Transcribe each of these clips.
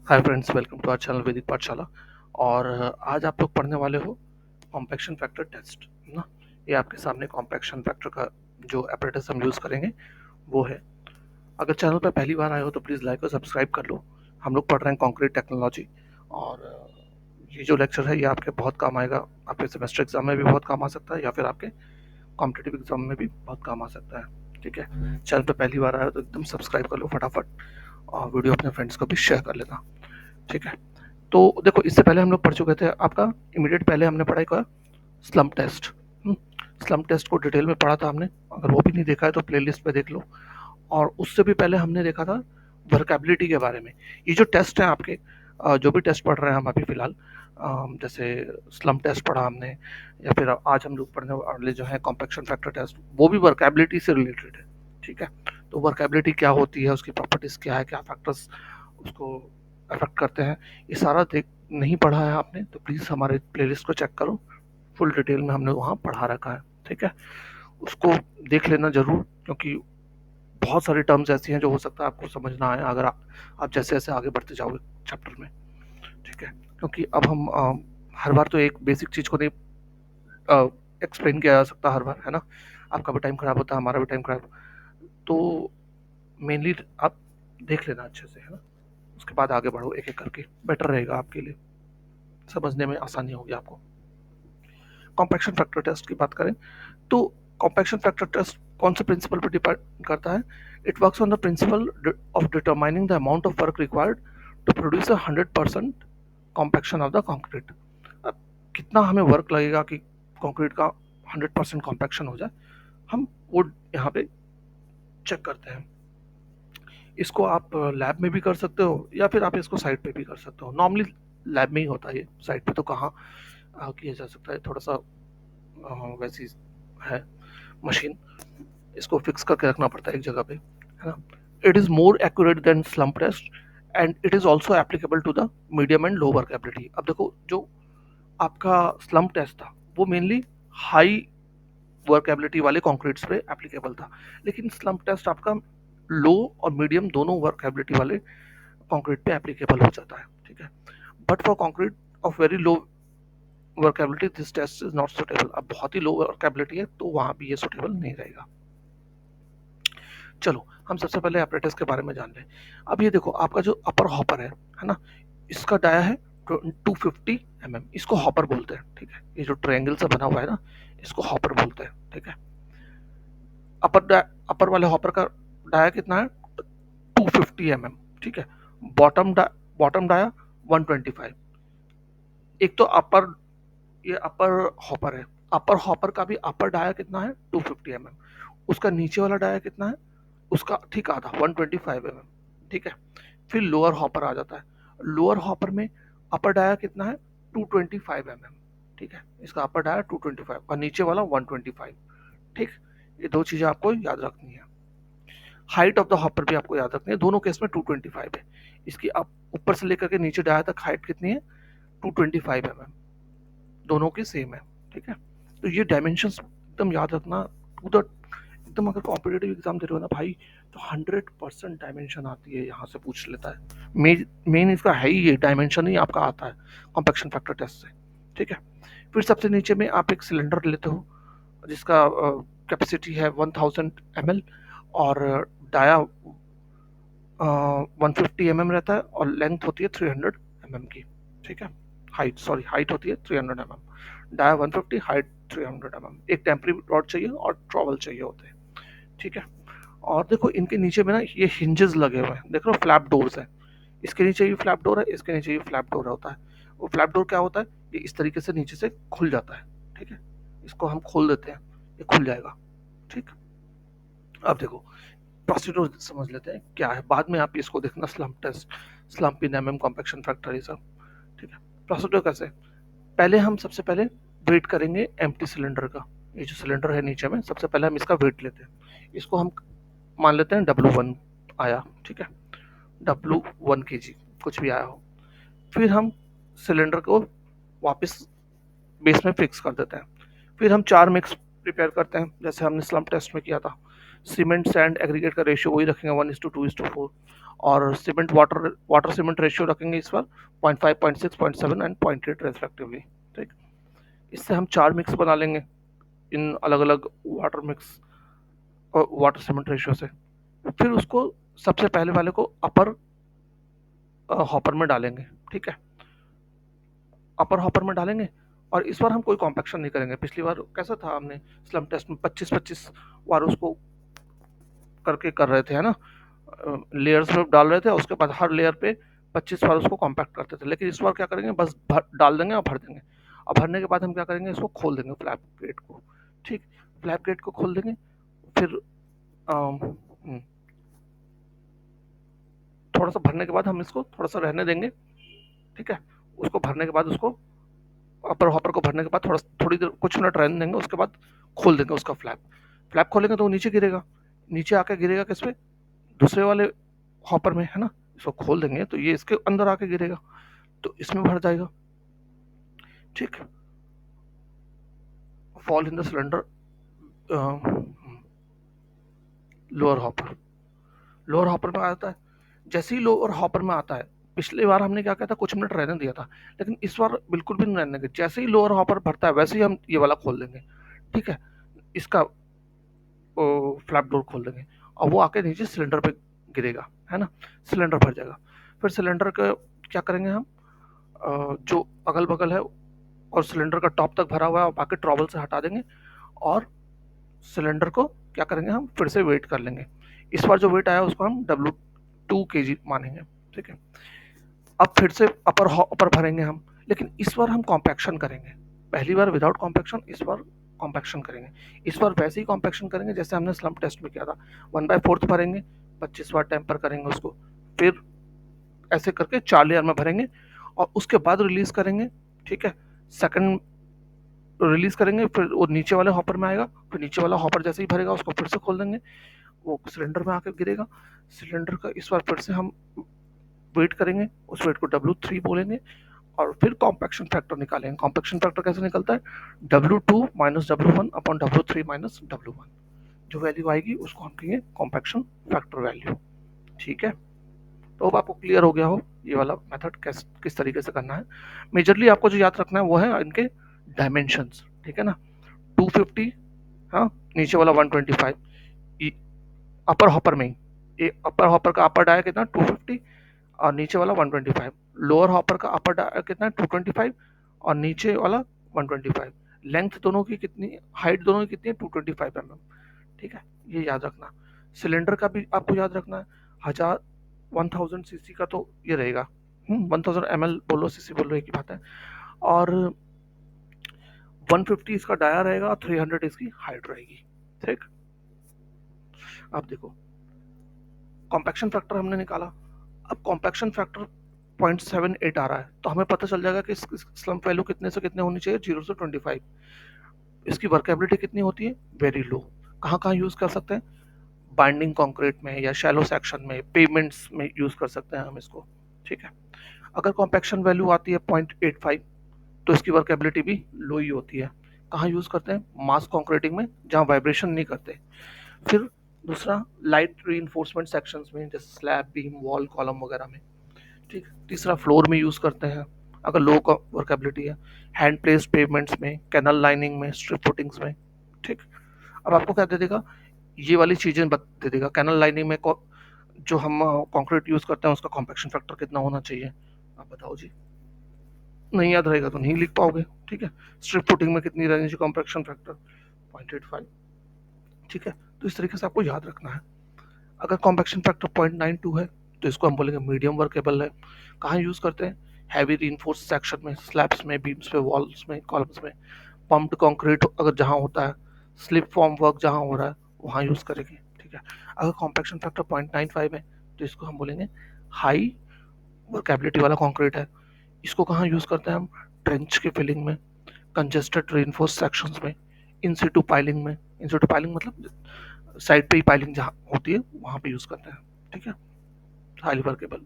Hi friends, welcome to our channel Vaidik Pathshala. और आज आप लोग पढ़ने वाले हो कॉम्पैक्शन फैक्टर टेस्ट ना। ये आपके सामने कॉम्पैक्शन फैक्टर का जो apparatus हम यूज़ करेंगे वो है। अगर चैनल पर पहली बार आए हो तो प्लीज़ लाइक और सब्सक्राइब कर लो। हम लोग पढ़ रहे हैं कंक्रीट टेक्नोलॉजी। और ये जो लेक्चर है ये आपके बहुत काम आएगा। आपके सेमेस्टर एग्जाम में भी बहुत काम आ सकता है या फिर आपके कॉम्पिटिटिव एग्जाम में भी बहुत काम आ सकता है। ठीक है, चैनल पर पहली बार आए हो तो एकदम सब्सक्राइब कर लो फटाफट, और वीडियो अपने फ्रेंड्स को भी शेयर कर लेना। ठीक है, तो देखो, इससे पहले हम लोग पढ़ चुके थे। आपका इमीडिएट पहले हमने पढ़ाई का स्लम्प टेस्ट। स्लम्प टेस्ट को डिटेल में पढ़ा था हमने। अगर वो भी नहीं देखा है तो प्लेलिस्ट पे देख लो। और उससे भी पहले हमने देखा था वर्केबिलिटी के बारे में। ये जो टेस्ट हैं आपके, जो भी टेस्ट पढ़ रहे हैं हम अभी फिलहाल, जैसे स्लम्प टेस्ट पढ़ा हमने, या फिर आज हम लोग पढ़ने वाले जो है कॉम्पैक्शन फैक्टर टेस्ट, वो भी वर्केबिलिटी से रिलेटेड है। ठीक है, तो वर्केबिलिटी क्या होती है, उसकी प्रॉपर्टीज क्या है, क्या फैक्टर्स उसको अफेक्ट करते हैं, ये सारा देख नहीं पढ़ा है आपने तो प्लीज़ हमारे प्लेलिस्ट को चेक करो। फुल डिटेल में हमने वहाँ पढ़ा रखा है। ठीक है, उसको देख लेना ज़रूर, क्योंकि बहुत सारी टर्म्स ऐसी हैं जो हो सकता है आपको समझ ना आए अगर आप जैसे जैसे आगे बढ़ते जाओगे चैप्टर में। ठीक है, क्योंकि अब हम हर बार तो एक बेसिक चीज़ को नहीं एक्सप्लेन किया जा सकता हर बार, है ना। आपका भी टाइम खराब होता है, हमारा भी टाइम खराब। तो मेनली आप देख लेना अच्छे से, है ना। उसके बाद आगे बढ़ो एक एक करके, बेटर रहेगा आपके लिए, समझने में आसानी होगी आपको। कॉम्पैक्शन फैक्टर टेस्ट की बात करें तो कॉम्पैक्शन फैक्टर टेस्ट कौन से प्रिंसिपल पर डिपेंड करता है। It works on the principle of determining the amount of work required to produce 100% compaction of the concrete. अब कितना हमें वर्क लगेगा कि कॉन्क्रीट का 100% कॉम्पैक्शन हो जाए, हम वो यहाँ पे चेक करते हैं। इसको आप लैब में भी कर सकते हो या फिर आप इसको साइट पे भी कर सकते हो। नॉर्मली लैब में ही होता है ये, साइट पे तो कहाँ किया जा सकता है। थोड़ा सा वैसी है मशीन, इसको फिक्स करके रखना पड़ता है एक जगह पे, है ना। It is more accurate than slump test and it is also applicable to the medium and low workability. अब देखो, जो आपका स्लम्प टेस्ट था वो मेनली हाई वर्केबिलिटी वाले कॉन्क्रीट्स पे एप्लीकेबल था, लेकिन स्लम्प टेस्ट आपका लो और मीडियम दोनों वर्केबिलिटी वाले कॉन्क्रीट पे एप्लीकेबल हो जाता है। ठीक है, but for concrete of very low workability this test is not suitable. अब बहुत ही लो वर्केबिलिटी है तो वहाँ भी ये सुटेबल नहीं रहेगा। चलो, हम सबसे पहले apparatus के बारे में जान लें। अब ये देखो, आपका जो अपर हॉपर है ना, इसका डाया है 250 mm। इसको हॉपर बोलते हैं। ठीक है, ये जो ट्रायंगल से बना हुआ है ना, इसको हॉपर बोलते हैं। ठीक है, अपर वाले हॉपर का डाया कितना है, 250 mm। ठीक है, बॉटम डाया 125। एक तो अपर, ये अपर हॉपर है। अपर हॉपर का भी अपर डाया कितना है, 250 mm। उसका नीचे वाला डाया कितना है, उसका ठीक आधा 125 mm। ठीक है, फिर लोअर हॉपर आ जाता है। लोअर हॉपर में अपर डाया कितना है, 225 mm। ठीक है, इसका अपर डाया 225 और नीचे वाला 125। ठीक, ये दो चीजें आपको याद रखनी है। हाइट ऑफ द हॉपर भी आपको याद रखनी है, दोनों केस में 225 है। इसकी आप ऊपर से लेकर के नीचे डाया तक हाइट कितनी है, 225 mm। दोनों की सेम है। ठीक है, तो ये डायमेंशंस एकदम याद रखना टू द एकदम। अगर कॉम्पिटेटिव एग्जाम दे रहे हो ना भाई, तो 100% डायमेंशन आती है, यहाँ से पूछ लेता है। मेन इसका है ही ये, डायमेंशन ही आपका आता है कॉम्पैक्शन फैक्टर टेस्ट से। ठीक है, फिर सबसे नीचे में आप एक सिलेंडर लेते हो जिसका कैपेसिटी है 1000 ml, और डाया 150 mm रहता है, और लेंथ होती है 300 mm की। ठीक है, हाइट होती है 300 mm, डाया 150, हाइट 300 mm। एक टेम्परी रॉड चाहिए और ट्रॉवल चाहिए होते हैं। ठीक है, और देखो इनके नीचे में ना ये हिंजेस लगे हुए हैं, देख लो फ्लैप डोर्स हैं। इसके नीचे ये फ्लैप डोर है, इसके नीचे ये फ्लैप डोर होता है। वो फ्लैप डोर क्या होता है, ये इस तरीके से नीचे से खुल जाता है। ठीक है, इसको हम खोल देते हैं, ये खुल जाएगा। ठीक, अब देखो प्रोसीड्यूर समझ लेते हैं क्या है, बाद में आप इसको देखना स्लम्प टेस्ट, स्लम्प इन एमएम, कॉम्पैक्शन फैक्टर, ये सब। ठीक है, प्रोसीड्यूर कैसे, पहले हम सबसे पहले वेट करेंगे एम्प्टी सिलेंडर का। ये जो सिलेंडर है नीचे में, सबसे पहले हम इसका वेट लेते हैं। इसको हम मान लेते हैं W1 आया। ठीक है, W1 kg कुछ भी आया हो। फिर हम सिलेंडर को वापस बेस में फिक्स कर देते हैं। फिर हम 4 मिक्स प्रिपेयर करते हैं जैसे हमने स्लम्प टेस्ट में किया था। सीमेंट सैंड एग्रीगेट का रेशियो वही रखेंगे 1:2:4, और सीमेंट वाटर सीमेंट रेशियो रखेंगे इस बार 0.5, 0.6, 0.7 एंड 0.8 रेस्पेक्टिवली। ठीक, इससे हम 4 मिक्स बना लेंगे इन अलग अलग वाटर मिक्स और वाटर सीमेंट रेशियो से। फिर उसको सबसे पहले वाले को अपर हॉपर में डालेंगे। ठीक है, अपर हॉपर में डालेंगे, और इस बार हम कोई कॉम्पैक्शन नहीं करेंगे। पिछली बार कैसा था, हमने स्लम टेस्ट में 25-25 बार उसको करके कर रहे थे, है ना, लेयर्स में डाल रहे थे, उसके बाद हर लेयर पे 25 बार उसको कॉम्पैक्ट करते थे। लेकिन इस बार क्या करेंगे, बस डाल देंगे और भर देंगे। और भरने के बाद हम क्या करेंगे, इसको खोल देंगे फ्लैप गेट को। ठीक, फ्लैप गेट को खोल देंगे। फिर थोड़ा सा भरने के बाद हम इसको थोड़ा सा रहने देंगे। ठीक है, उसको भरने के बाद उसको अपर हॉपर को भरने के बाद थोड़ी देर कुछ मिनट रहने देंगे, उसके बाद खोल देंगे उसका फ्लैप। फ्लैप खोलेंगे तो वो नीचे गिरेगा, नीचे आके गिरेगा किस पे, दूसरे वाले हॉपर में, है ना। इसको खोल देंगे तो ये इसके अंदर आके गिरेगा, तो इसमें भर जाएगा। ठीक, fall in the cylinder lower hopper. Lower hopper में आता है, जैसे ही लोअर हॉपर में आता है, पिछली बार हमने क्या किया था, कुछ मिनट रहने दिया था, लेकिन इस बार बिल्कुल भी नहीं रहने देंगे। जैसे ही लोअर हॉपर भरता है वैसे ही हम ये वाला खोल देंगे। ठीक है, इसका फ्लैप डोर खोल देंगे, और वो आके नीचे सिलेंडर पे गिरेगा, है ना, सिलेंडर भर जाएगा। फिर सिलेंडर का क्या करेंगे हम, जो अगल बगल है और सिलेंडर का टॉप तक भरा हुआ है, बाकी ट्रॉबल से हटा देंगे, और सिलेंडर को क्या करेंगे, हम फिर से वेट कर लेंगे। इस बार जो वेट आया उसको हम W2 kg मानेंगे। ठीक है, अब फिर से अपर भरेंगे हम, लेकिन इस बार हम कॉम्पैक्शन करेंगे। पहली बार विदाउट कॉम्पैक्शन, इस बार कॉम्पैक्शन करेंगे। इस बार वैसे ही कॉम्पैक्शन करेंगे जैसे हमने स्लम्प टेस्ट में किया था, 1/4 भरेंगे, 25 बार टेम्पर करेंगे उसको, फिर ऐसे करके 4 लेयर में भरेंगे, और उसके बाद रिलीज करेंगे। ठीक है, सेकंड रिलीज करेंगे, फिर वो नीचे वाले हॉपर में आएगा, फिर नीचे वाला हॉपर जैसे ही भरेगा उसको फिर से खोल देंगे, वो सिलेंडर में आकर गिरेगा। सिलेंडर का इस बार फिर से हम वेट करेंगे, उस वेट को W3 बोलेंगे, और फिर कॉम्पैक्शन फैक्टर निकालेंगे। कॉम्पैक्शन फैक्टर कैसे निकलता है, W2 minus W1 upon W3 minus W1। जो वैल्यू आएगी उसको हम कहेंगे कॉम्पैक्शन फैक्टर वैल्यू। ठीक है, तो अब आपको क्लियर हो गया हो ये वाला मेथड किस तरीके से करना है। मेजरली आपको जो याद रखना है वो है इनके डायमेंशंस। ठीक है ना, 250, हाँ, नीचे वाला 125, अपर हॉपर में ही, ये अपर हॉपर का अपर डाया कितना 250, और नीचे वाला 125। लोअर हॉपर का अपर डाया कितना 225, और नीचे वाला 125। लेंथ दोनों की कितनी, हाइट दोनों की कितनी है, 225 mm। ठीक है, ये याद रखना। सिलेंडर का भी आपको याद रखना है, 1000 सीसी का तो ये रहेगा, 1000 ml बोलो, सीसी बोलो, एक ही बात है। और 150 इसका डाया रहेगा, और 300 इसकी हाइट रहेगी। ठीक, अब देखो कॉम्पैक्शन फैक्टर हमने निकाला। अब कॉम्पैक्शन फैक्टर 0.78 आ रहा है, तो हमें पता चल जाएगा कि स्लम्प वैल्यू कितने से कितने होनी चाहिए, 0 से 25। इसकी वर्केबिलिटी कितनी होती है, वेरी लो। कहाँ कहाँ यूज कर सकते हैं, बाइंडिंग कंक्रीट में या शैलो सेक्शन में, पेमेंट्स में यूज कर सकते हैं हम इसको। ठीक है, अगर कॉम्पैक्शन वैल्यू आती है 0.85, तो इसकी वर्केबिलिटी भी लो ही होती है। कहाँ यूज करते हैं, मास कंक्रीटिंग में, जहाँ वाइब्रेशन नहीं करते। फिर दूसरा, लाइट रीइंफोर्समेंट सेक्शंस में, जैसे स्लैब, बीम, वॉल, कॉलम वगैरह में। ठीक, तीसरा फ्लोर में यूज करते हैं अगर लो वर्केबिलिटी है। हैंड प्लेस्ड पेवमेंट्स में, कैनल लाइनिंग में, स्ट्रिप फुटिंग्स में। ठीक, अब आपको क्या दे देगा, ये वाली चीजें दे देगा। कैनल लाइनिंग में जो हम कंक्रीट यूज करते हैं उसका कॉम्पैक्शन फैक्टर कितना होना चाहिए, आप बताओ जी। नहीं याद रहेगा तो नहीं लिख पाओगे। ठीक है, स्ट्रिप फुटिंग में कितनी रहनी चाहिए कॉम्पैक्शन फैक्टर, 0.85। ठीक है, तो इस तरीके से आपको याद रखना है। अगर कॉम्पैक्शन फैक्टर 0.92 है तो इसको हम बोलेंगे मीडियम वर्केबल है। कहाँ यूज करते हैं, हैवी रीइंफोर्स्ड सेक्शन में, स्लैब्स में, बीम्स पे, वॉल्स में, कॉलम्स में। पम्प्ड कंक्रीट अगर जहाँ होता है, स्लिप फॉर्म वर्क जहाँ हो रहा है वहाँ यूज करेंगे। ठीक है, अगर कॉम्पैक्शन फैक्टर 0.95 है तो इसको हम बोलेंगे हाई वर्केबिलिटी वाला कंक्रीट है। इसको कहाँ यूज करते हैं हम, ट्रेंच के फिलिंग में, कंजेस्टेड रीइंफोर्स्ड सेक्शंस में, इन सिटू पाइलिंग में। इन सिटू पाइलिंग मतलब साइड पे ही पाइलिंग जहाँ होती है वहाँ पे यूज करते हैं। ठीक है, हाईली वर्केबल।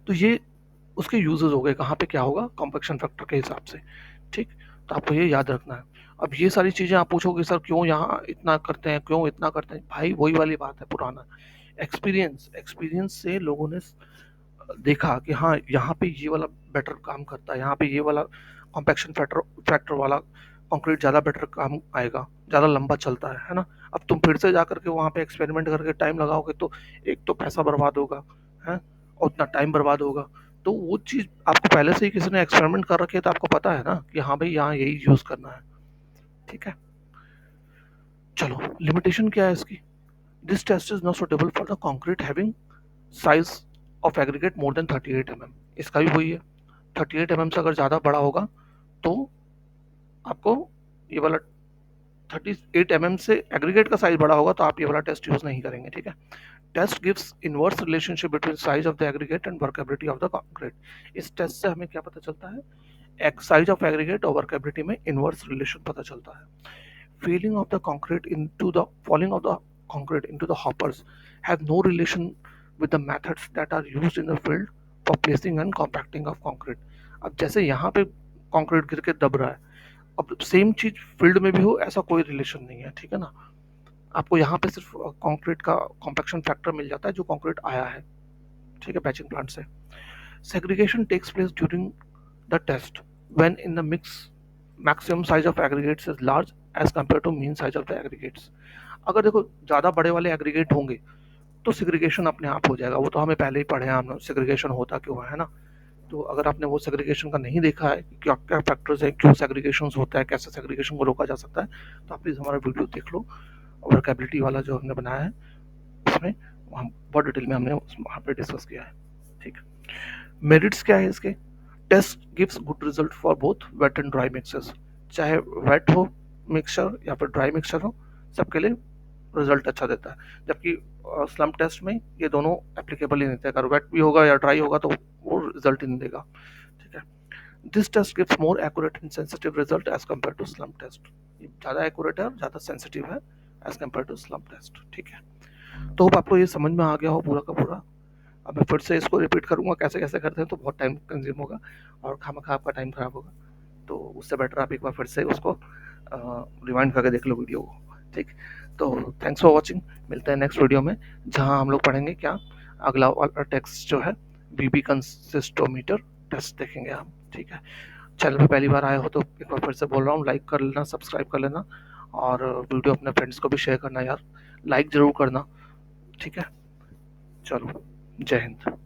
तो ये उसके यूजेस हो गए, कहाँ पे क्या होगा कॉम्पैक्शन फैक्टर के हिसाब से। ठीक, तो आपको ये याद रखना है। अब ये सारी चीज़ें आप पूछोगे सर क्यों यहाँ इतना करते हैं, क्यों इतना करते हैं, भाई वही वाली बात है पुराना एक्सपीरियंस। एक्सपीरियंस से लोगों ने देखा कि हाँ यहाँ पे ये वाला बेटर काम करता है, यहाँ पे ये वाला कॉम्पैक्शन फैक्टर फैक्टर वाला कंक्रीट ज़्यादा बेटर काम आएगा, ज़्यादा लंबा चलता है ना। अब तुम फिर से जा करके वहाँ पे एक्सपेरिमेंट करके टाइम लगाओगे तो एक तो पैसा बर्बाद होगा है और उतना टाइम बर्बाद होगा। तो वो चीज़ आपको पहले से ही किसी ने एक्सपेरिमेंट कर रखी है तो आपको पता है ना कि हाँ भाई यहाँ यही यूज़ करना है। ठीक है, चलो लिमिटेशन क्या है इसकी। This test is not suitable for the concrete having size of aggregate more than 38 mm। इसका भी वही है, 38 mm से अगर ज़्यादा बड़ा होगा तो आपको ये वाला 38 mm से एग्रीगेट का साइज बड़ा होगा तो आप ये वाला टेस्ट यूज़ नहीं करेंगे। ठीक है, test gives inverse relationship between size of the aggregate and workability of the concrete. इस टेस्ट से हमें क्या पता चलता है, एक साइज ऑफ एग्रीगेट और वर्केबिलिटी में इनवर्स रिलेशन पता चलता है। Falling of the concrete into the falling of the concrete into the hoppers have no relation with the methods that are used in the field for placing and compacting of concrete। अब जैसे यहाँ पे concrete गिर के दब रहा है, अब सेम चीज फील्ड में भी हो ऐसा कोई रिलेशन नहीं है। ठीक है ना, आपको यहाँ पे सिर्फ कंक्रीट का कॉम्पैक्शन फैक्टर मिल जाता है जो कंक्रीट आया है। ठीक है, बैचिंग प्लांट से। Segregation takes place during the test when in the mix maximum size of aggregates is large as compare to mean size of the aggregates. अगर देखो ज़्यादा बड़े वाले एग्रीगेट होंगे तो सेग्रीगेशन अपने आप हो जाएगा, वो तो हमें पहले ही पढ़े हैं हमने सेग्रीगेशन होता क्यों है ना। तो अगर आपने वो सेग्रीगेशन का नहीं देखा है क्या क्या फैक्टर्स हैं, क्यों सेग्रीगेशन होता है, कैसे सेग्रीगेशन को रोका जा सकता है, तो आप प्लीज़ हमारा वीडियो देख लो। वर्केबिलिटी वाला जो हमने बनाया है उसमें हम बहुत डिटेल में हमने वहाँ पे डिस्कस किया है। ठीक, मेरिट्स क्या है इसके। Test gives good result for both wet and dry mixers. चाहे वेट हो मिक्सचर या फिर ड्राई मिक्सचर हो, सबके लिए रिजल्ट अच्छा देता है। जबकि स्लम टेस्ट में ये दोनों एप्लीकेबल ही नहीं थे, अगर वेट भी होगा या ड्राई होगा तो वो रिजल्ट ही नहीं देगा। ठीक है, this test gives more accurate and sensitive result as compare to slump test. ये ज़्यादा एक्यूरेट है और ज़्यादा सेंसिटिव है as compare to slump test. ठीक है, तो होप आपको ये समझ में आ गया हो पूरा का पूरा। अब मैं फिर से इसको रिपीट करूँगा कैसे कैसे करते हैं तो बहुत टाइम कंज्यूम होगा और खामखा आपका टाइम खराब होगा, तो उससे बेटर आप एक बार फिर से उसको रिवाइंड करके देख लो वीडियो को। ठीक, तो थैंक्स फॉर वॉचिंग, मिलते हैं नेक्स्ट वीडियो में जहाँ हम लोग पढ़ेंगे क्या, अगला वाला टेक्स्ट जो है बीबी कंसिस्टोमीटर टेस्ट देखेंगे हम। ठीक है, चैनल पे पहली बार आए हो तो एक बार फिर से बोल रहा हूँ, लाइक कर लेना, सब्सक्राइब कर लेना और वीडियो अपने फ्रेंड्स को भी शेयर करना यार, लाइक ज़रूर करना। ठीक है, चलो जय हिंद।